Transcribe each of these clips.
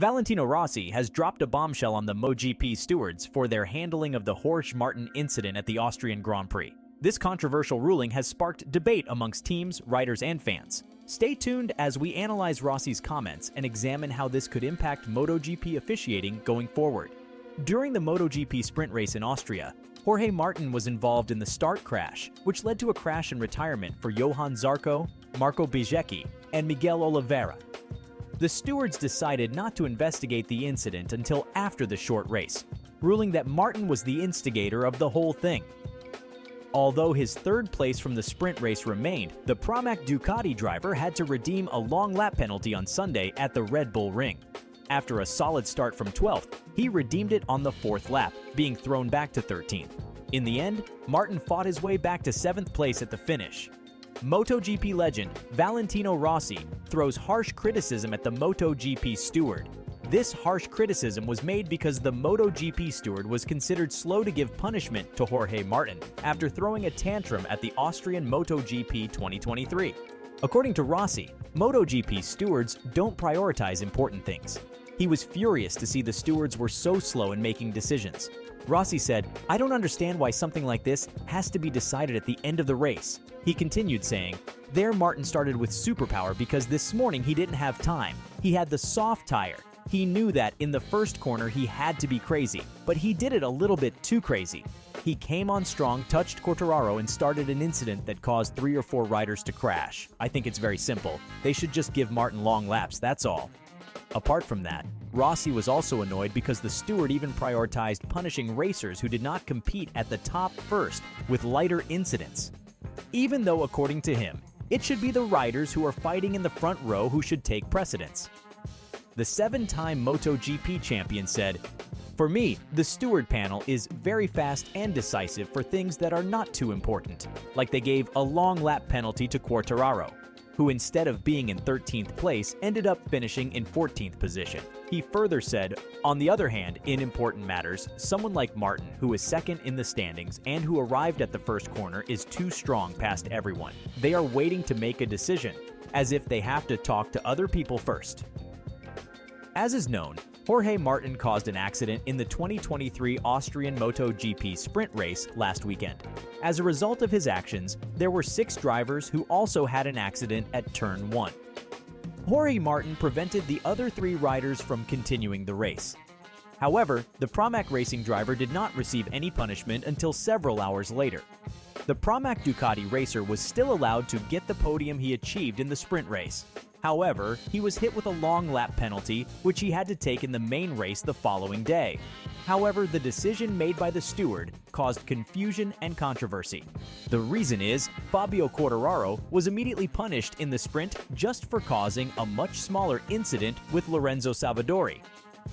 Valentino Rossi has dropped a bombshell on the MotoGP Stewards for their handling of the Jorge Martin incident at the Austrian Grand Prix. This controversial ruling has sparked debate amongst teams, riders, and fans. Stay tuned as we analyze Rossi's comments and examine how this could impact MotoGP officiating going forward. During the MotoGP sprint race in Austria, Jorge Martin was involved in the start crash, which led to a crash and retirement for Johann Zarco, Marco Bezzecchi, and Miguel Oliveira. The stewards decided not to investigate the incident until after the short race, ruling that Martin was the instigator of the whole thing. Although his third place from the sprint race remained, the Pramac Ducati driver had to redeem a long lap penalty on Sunday at the Red Bull Ring. After a solid start from 12th, he redeemed it on the 4th lap, being thrown back to 13th. In the end, Martin fought his way back to 7th place at the finish. MotoGP legend Valentino Rossi throws harsh criticism at the MotoGP steward. This harsh criticism was made because the MotoGP steward was considered slow to give punishment to Jorge Martin after throwing a tantrum at the Austrian MotoGP 2023. According to Rossi, MotoGP stewards don't prioritize important things. He was furious to see the stewards were so slow in making decisions. Rossi said, "I don't understand why something like this has to be decided at the end of the race." He continued saying, "There Martin started with superpower because this morning he didn't have time. He had the soft tire. He knew that in the first corner he had to be crazy, but he did it a little bit too crazy. He came on strong, touched Quartararo, and started an incident that caused 3 or 4 riders to crash. I think it's very simple. They should just give Martin long laps, that's all." Apart from that, Rossi was also annoyed because the steward even prioritized punishing racers who did not compete at the top first with lighter incidents. Even though, according to him, it should be the riders who are fighting in the front row who should take precedence. The 7-time MotoGP champion said, "For me, the steward panel is very fast and decisive for things that are not too important, like they gave a long lap penalty to Quartararo, who instead of being in 13th place ended up finishing in 14th position." He further said, "On the other hand, in important matters, someone like Martin, who is second in the standings and who arrived at the first corner, is too strong past everyone. They are waiting to make a decision, as if they have to talk to other people first." As is known, Jorge Martin caused an accident in the 2023 Austrian MotoGP sprint race last weekend. As a result of his actions, there were 6 drivers who also had an accident at Turn 1. Jorge Martin prevented the other 3 riders from continuing the race. However, the Pramac racing driver did not receive any punishment until several hours later. The Pramac Ducati racer was still allowed to get the podium he achieved in the sprint race. However, he was hit with a long lap penalty, which he had to take in the main race the following day. However, the decision made by the steward caused confusion and controversy. The reason is, Fabio Quartararo was immediately punished in the sprint just for causing a much smaller incident with Lorenzo Savadori.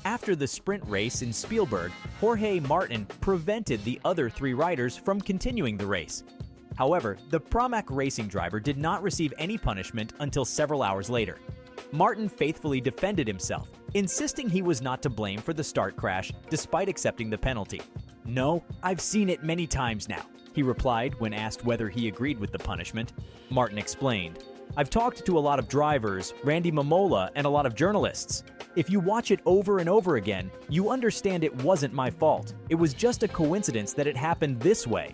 After the sprint race in Spielberg, Jorge Martin prevented the other 3 riders from continuing the race. However, the Pramac racing driver did not receive any punishment until several hours later. Martin faithfully defended himself, insisting he was not to blame for the start crash despite accepting the penalty. "No, I've seen it many times now," he replied when asked whether he agreed with the punishment. Martin explained, "I've talked to a lot of drivers, Randy Mamola, and a lot of journalists. If you watch it over and over again, you understand it wasn't my fault. It was just a coincidence that it happened this way."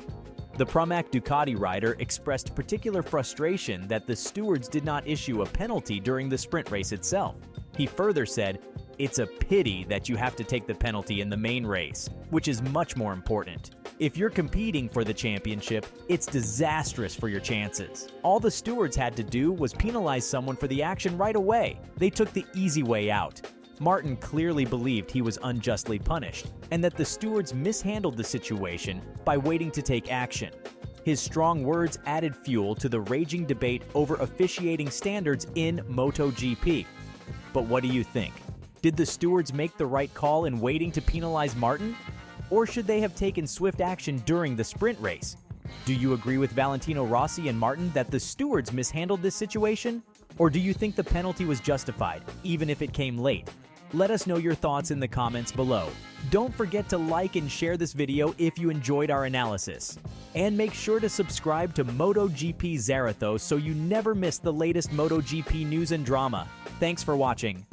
The Pramac Ducati rider expressed particular frustration that the stewards did not issue a penalty during the sprint race itself. He further said, "It's a pity that you have to take the penalty in the main race, which is much more important. If you're competing for the championship, it's disastrous for your chances. All the stewards had to do was penalize someone for the action right away. They took the easy way out." Martin clearly believed he was unjustly punished, and that the stewards mishandled the situation by waiting to take action. His strong words added fuel to the raging debate over officiating standards in MotoGP. But what do you think? Did the stewards make the right call in waiting to penalize Martin? Or should they have taken swift action during the sprint race? Do you agree with Valentino Rossi and Martin that the stewards mishandled this situation? Or do you think the penalty was justified, even if it came late? Let us know your thoughts in the comments below. Don't forget to like and share this video if you enjoyed our analysis. And make sure to subscribe to MotoGP Zarathos so you never miss the latest MotoGP news and drama. Thanks for watching.